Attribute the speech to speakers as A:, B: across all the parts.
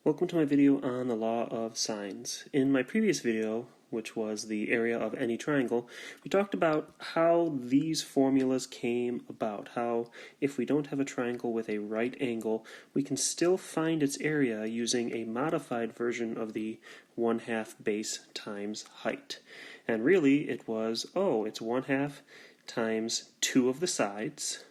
A: Welcome to my video on the law of sines. In my previous video, which was the area of any triangle, we talked about how these formulas came about, how if we don't have a triangle with a right angle, we can still find its area using a modified version of the 1/2 base times height. And really it was, it's 1/2 times 2 of the sides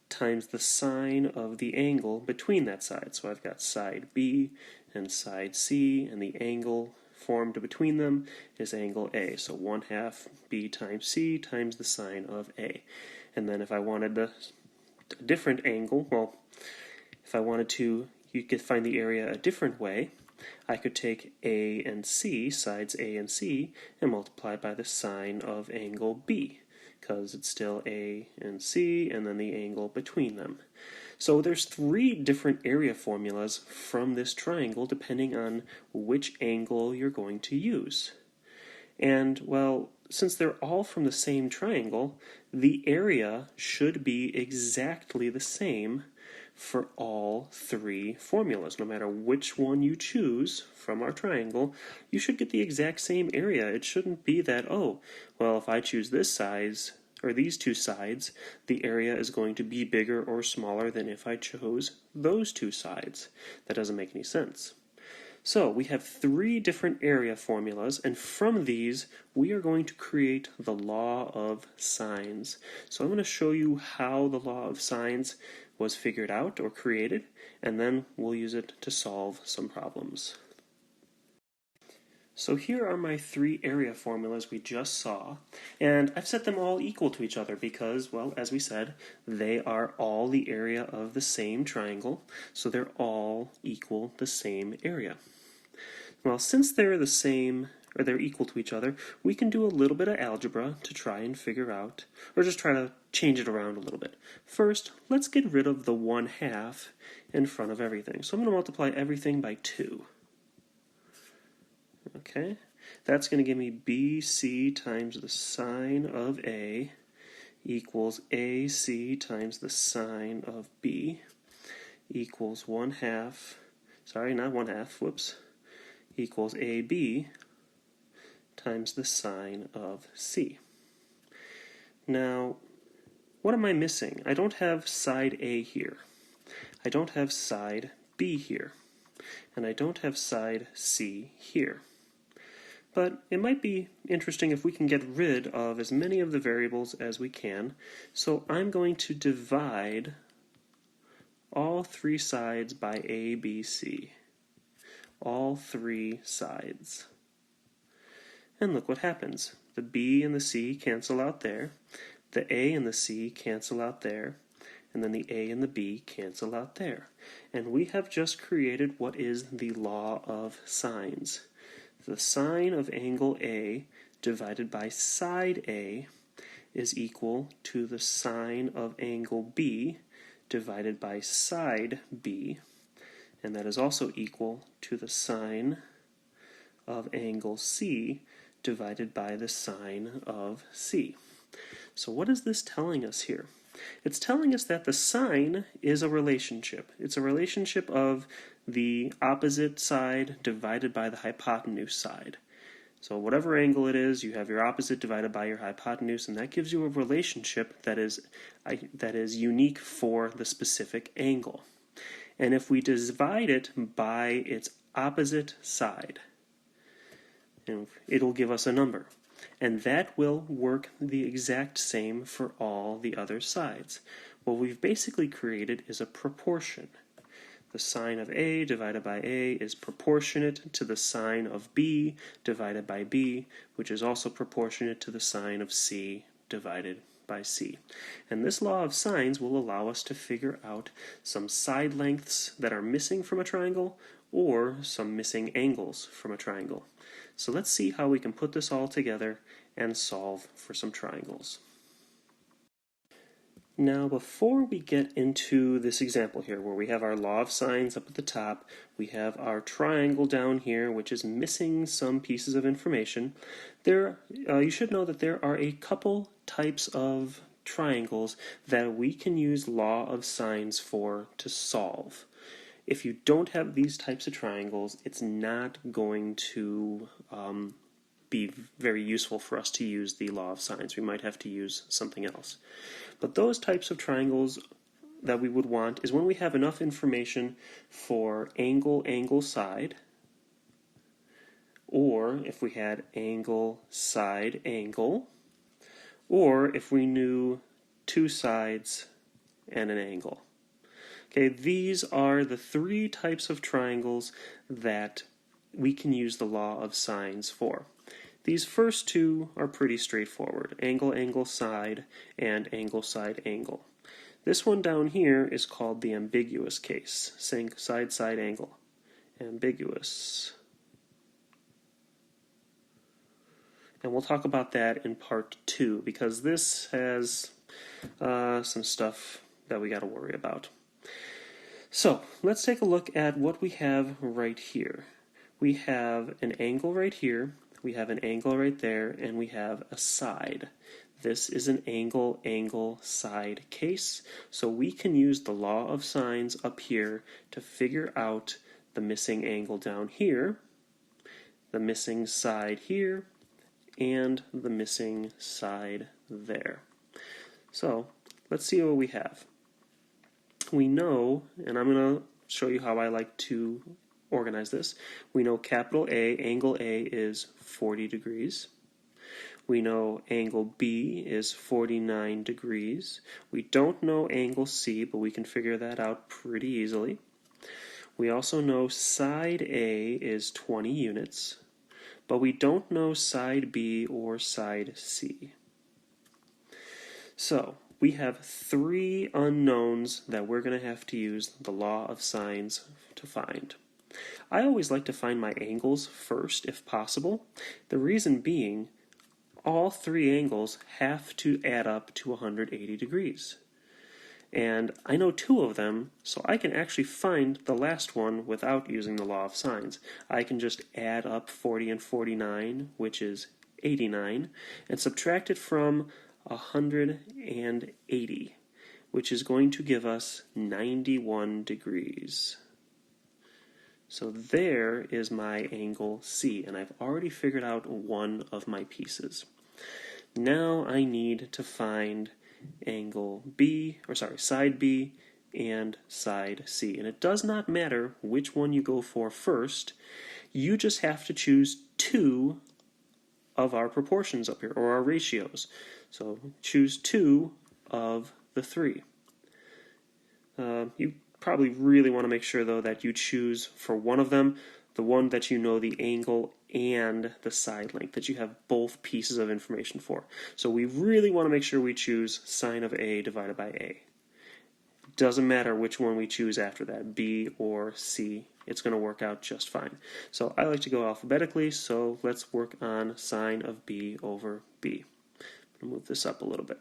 A: times the sine of the angle between that side. So I've got side B and side C, and the angle formed between them is angle A. So 1/2 B times C times the sine of A. And then if I wanted a different angle, if I wanted to, you could find the area a different way. I could take A and C, sides A and C, and multiply by the sine of angle B, because it's still A and C, and then the angle between them. So there's 3 different area formulas from this triangle depending on which angle you're going to use. And, since they're all from the same triangle, the area should be exactly the same for all 3 formulas. No matter which one you choose from our triangle, you should get the exact same area. It shouldn't be that, if I choose this size, or these 2 sides, the area is going to be bigger or smaller than if I chose those 2 sides. That doesn't make any sense. So we have 3 different area formulas, and from these we are going to create the law of sines. So I'm going to show you how the law of sines was figured out or created, and then we'll use it to solve some problems. So here are my 3 area formulas we just saw, and I've set them all equal to each other because, as we said, they are all the area of the same triangle, so they're all equal the same area. Well, since they're the same, or they're equal to each other, we can do a little bit of algebra to try and figure out, or just try to change it around a little bit. First, let's get rid of the 1/2 in front of everything. So I'm going to multiply everything by 2. Okay, that's going to give me BC times the sine of A equals AC times the sine of B equals 1/2, equals AB times the sine of C. Now, what am I missing? I don't have side A here. I don't have side B here. And I don't have side C here. But it might be interesting if we can get rid of as many of the variables as we can. So I'm going to divide all 3 sides by A, B, C. All 3 sides. And look what happens. The B and the C cancel out there. The A and the C cancel out there. And then the A and the B cancel out there. And we have just created what is the law of sines. The sine of angle A divided by side A is equal to the sine of angle B divided by side B, and that is also equal to the sine of angle C divided by the sine of C. So what is this telling us here? It's telling us that the sine is a relationship. It's a relationship of the opposite side divided by the hypotenuse side. So whatever angle it is, you have your opposite divided by your hypotenuse, and that gives you a relationship that is unique for the specific angle. And if we divide it by its opposite side, it'll give us a number. And that will work the exact same for all the other sides. What we've basically created is a proportion. The sine of A divided by A is proportionate to the sine of B divided by B, which is also proportionate to the sine of C divided by C. And this law of sines will allow us to figure out some side lengths that are missing from a triangle, or some missing angles from a triangle. So let's see how we can put this all together and solve for some triangles. Now, before we get into this example here, where we have our law of sines up at the top, we have our triangle down here, which is missing some pieces of information, you should know that there are a couple types of triangles that we can use law of sines for to solve. if you don't have these types of triangles, it's not going to be very useful for us to use the law of sines. We might have to use something else. But those types of triangles that we would want is when we have enough information for angle, angle, side, or if we had angle, side, angle, or if we knew two sides and an angle. Okay, these are the three types of triangles that we can use the law of sines for. These first two are pretty straightforward, angle, angle, side, and angle, side, angle. This one down here is called the ambiguous case, saying side, side, angle. Ambiguous. And we'll talk about that in part 2, because this has some stuff that we got to worry about. So, let's take a look at what we have right here. We have an angle right here, we have an angle right there, and we have a side. This is an angle, angle, side case, so we can use the law of sines up here to figure out the missing angle down here, the missing side here, and the missing side there. So, let's see what we have. We know, and I'm going to show you how I like to organize this. We know capital A, angle A is 40 degrees. We know angle B is 49 degrees. We don't know angle C, but we can figure that out pretty easily. We also know side A is 20 units, but we don't know side B or side C. So, we have three unknowns that we're going to have to use the law of sines to find. I always like to find my angles first, if possible. The reason being, all three angles have to add up to 180 degrees. And I know two of them, so I can actually find the last one without using the law of sines. I can just add up 40 and 49, which is 89, and subtract it from 180, which is going to give us 91 degrees. So there is my angle C, and I've already figured out one of my pieces. Now I need to find angle B, side B and side C. And it does not matter which one you go for first, you just have to choose two of our proportions up here, or our ratios. So choose two of the three. You probably really want to make sure, though, that you choose for one of them, the one that you know the angle and the side length, that you have both pieces of information for. So we really want to make sure we choose sine of A divided by A. Doesn't matter which one we choose after that, B or C, it's going to work out just fine. So I like to go alphabetically, so let's work on sine of B over B. I'm going to move this up a little bit.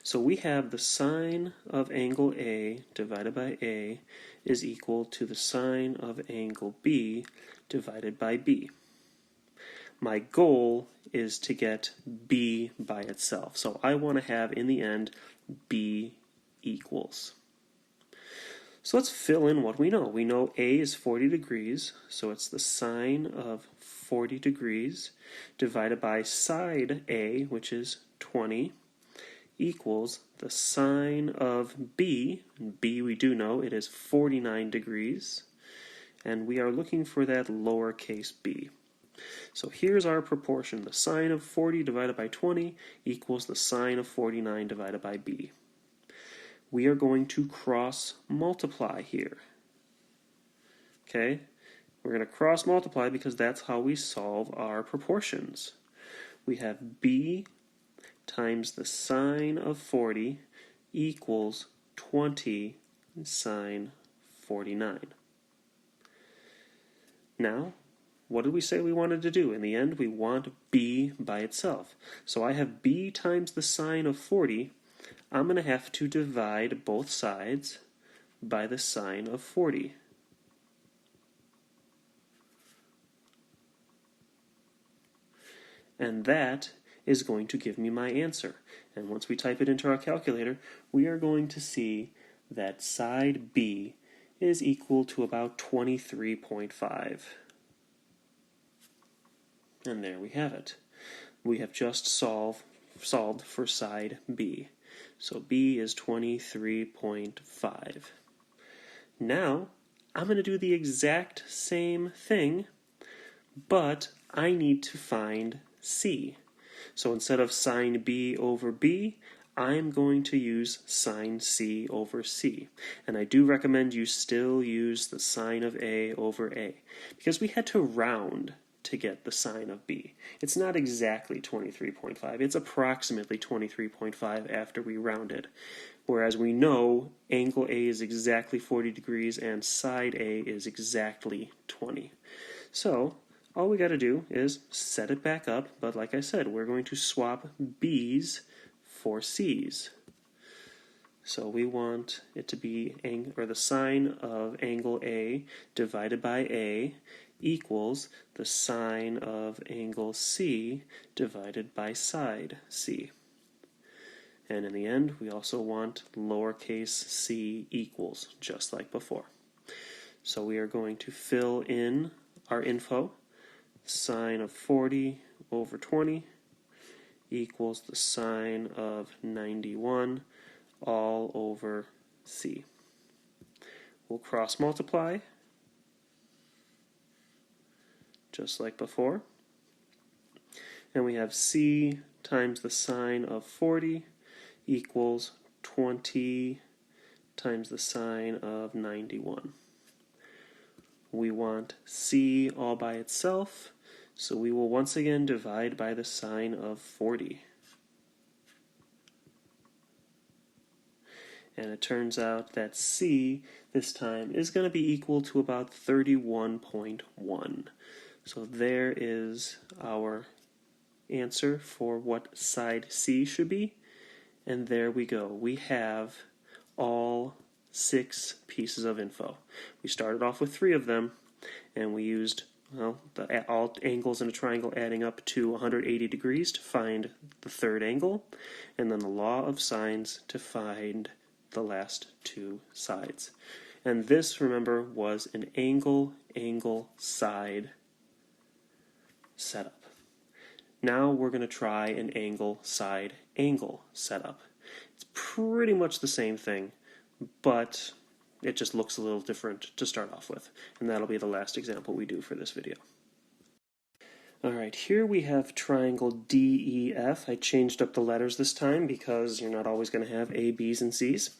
A: So we have the sine of angle A divided by A is equal to the sine of angle B divided by B. My goal is to get B by itself. So I want to have, in the end, B equals. So let's fill in what we know. We know A is 40 degrees, so it's the sine of 40 degrees divided by side A, which is 20, equals the sine of B. B we do know, it is 49 degrees, and we are looking for that lowercase b. So here's our proportion. The sine of 40 divided by 20 equals the sine of 49 divided by b. We are going to cross multiply here. Okay? We're going to cross multiply because that's how we solve our proportions. We have b times the sine of 40 equals 20 sine 49. Now, what did we say we wanted to do? In the end, we want b by itself. So I have b times the sine of 40. I'm going to have to divide both sides by the sine of 40. And that is going to give me my answer. And once we type it into our calculator, we are going to see that side B is equal to about 23.5. And there we have it. We have just solved for side B. So B is 23.5. Now, I'm going to do the exact same thing, but I need to find C. So instead of sine B over B, I'm going to use sine C over C. And I do recommend you still use the sine of A over A, because we had to round to get the sine of B. It's not exactly 23.5, it's approximately 23.5 after we rounded. Whereas we know angle A is exactly 40 degrees and side A is exactly 20. So all we got to do is set it back up, but like I said, we're going to swap B's for C's. So we want it to be the sine of angle A divided by A equals the sine of angle C divided by side C. And in the end, we also want lowercase c equals, just like before. So we are going to fill in our info. Sine of 40 over 20 equals the sine of 91 all over c. We'll cross multiply, just like before. And we have c times the sine of 40 equals 20 times the sine of 91. We want c all by itself, so we will once again divide by the sine of 40. And it turns out that c this time is going to be equal to about 31.1. So there is our answer for what side C should be. And there we go. We have all 6 pieces of info. We started off with 3 of them, and we used all angles in a triangle adding up to 180 degrees to find the third angle, and then the law of sines to find the last 2 sides. And this, remember, was an angle-side setup. Now we're going to try an angle-side-angle setup. It's pretty much the same thing, but it just looks a little different to start off with. And that'll be the last example we do for this video. Alright, here we have triangle DEF. I changed up the letters this time because you're not always going to have A, B's, and C's.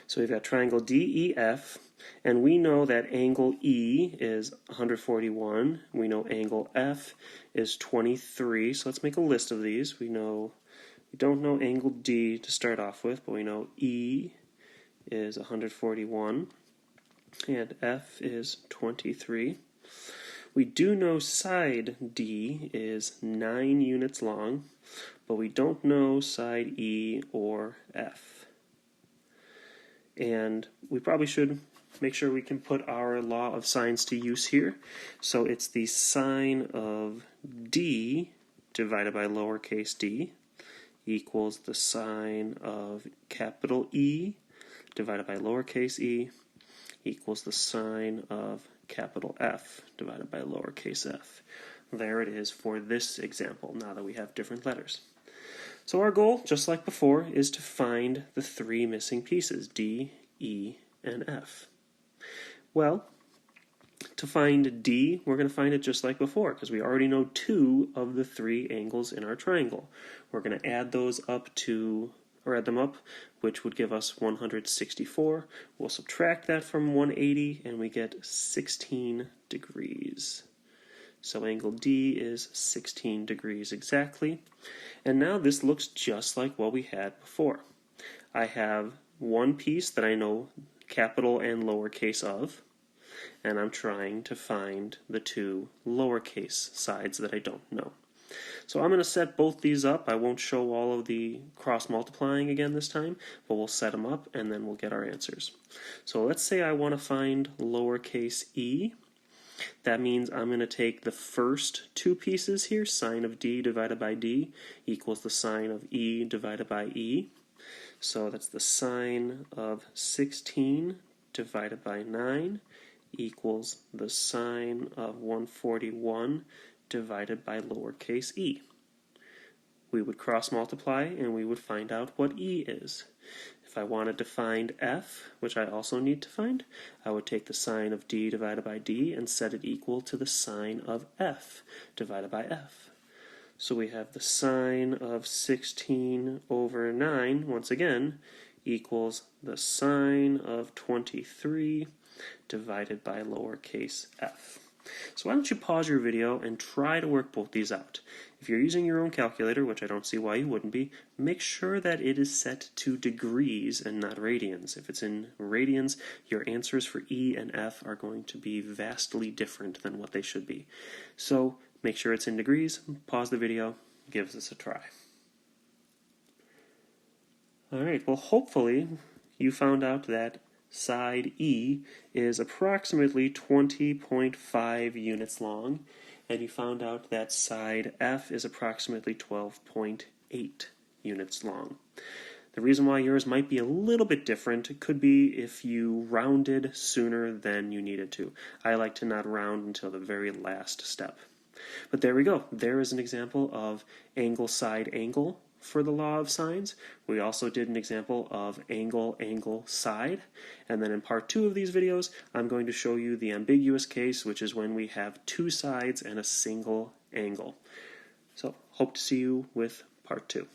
A: So we've got triangle DEF, and we know that angle E is 141. We know angle F is 23. So let's make a list of these. We don't know angle D to start off with, but we know E is 141 and F is 23. We do know side D is 9 units long, but we don't know side E or F. And we probably should make sure we can put our law of sines to use here. So it's the sine of D divided by lowercase d equals the sine of capital E divided by lowercase e equals the sine of capital F divided by lowercase f. There it is for this example, now that we have different letters. So our goal, just like before, is to find the 3 missing pieces, D, E, and F. Well, to find D, we're going to find it just like before, because we already know 2 of the 3 angles in our triangle. We're going to add them up, which would give us 164. We'll subtract that from 180, and we get 16 degrees. So angle D is 16 degrees exactly. And now this looks just like what we had before. I have one piece that I know capital and lowercase of, and I'm trying to find the 2 lowercase sides that I don't know. So I'm going to set both these up. I won't show all of the cross multiplying again this time, but we'll set them up and then we'll get our answers. So let's say I want to find lowercase e. That means I'm going to take the first 2 pieces here, sine of d divided by d equals the sine of e divided by e. So that's the sine of 16 divided by 9 equals the sine of 141 divided by lowercase e. We would cross multiply and we would find out what e is. If I wanted to find f, which I also need to find, I would take the sine of d divided by d and set it equal to the sine of f divided by f. So we have the sine of 16 over 9, once again, equals the sine of 23 divided by lowercase f. So why don't you pause your video and try to work both these out. If you're using your own calculator, which I don't see why you wouldn't be, make sure that it is set to degrees and not radians. If it's in radians, your answers for E and F are going to be vastly different than what they should be. So make sure it's in degrees, pause the video, give this a try. Alright, well hopefully you found out that side E is approximately 20.5 units long, and you found out that side F is approximately 12.8 units long. The reason why yours might be a little bit different could be if you rounded sooner than you needed to. I like to not round until the very last step. But there we go. There is an example of angle side angle for the law of sines. We also did an example of angle angle side, and then in part 2 of these videos I'm going to show you the ambiguous case, which is when we have two sides and a single angle. So hope to see you with part 2.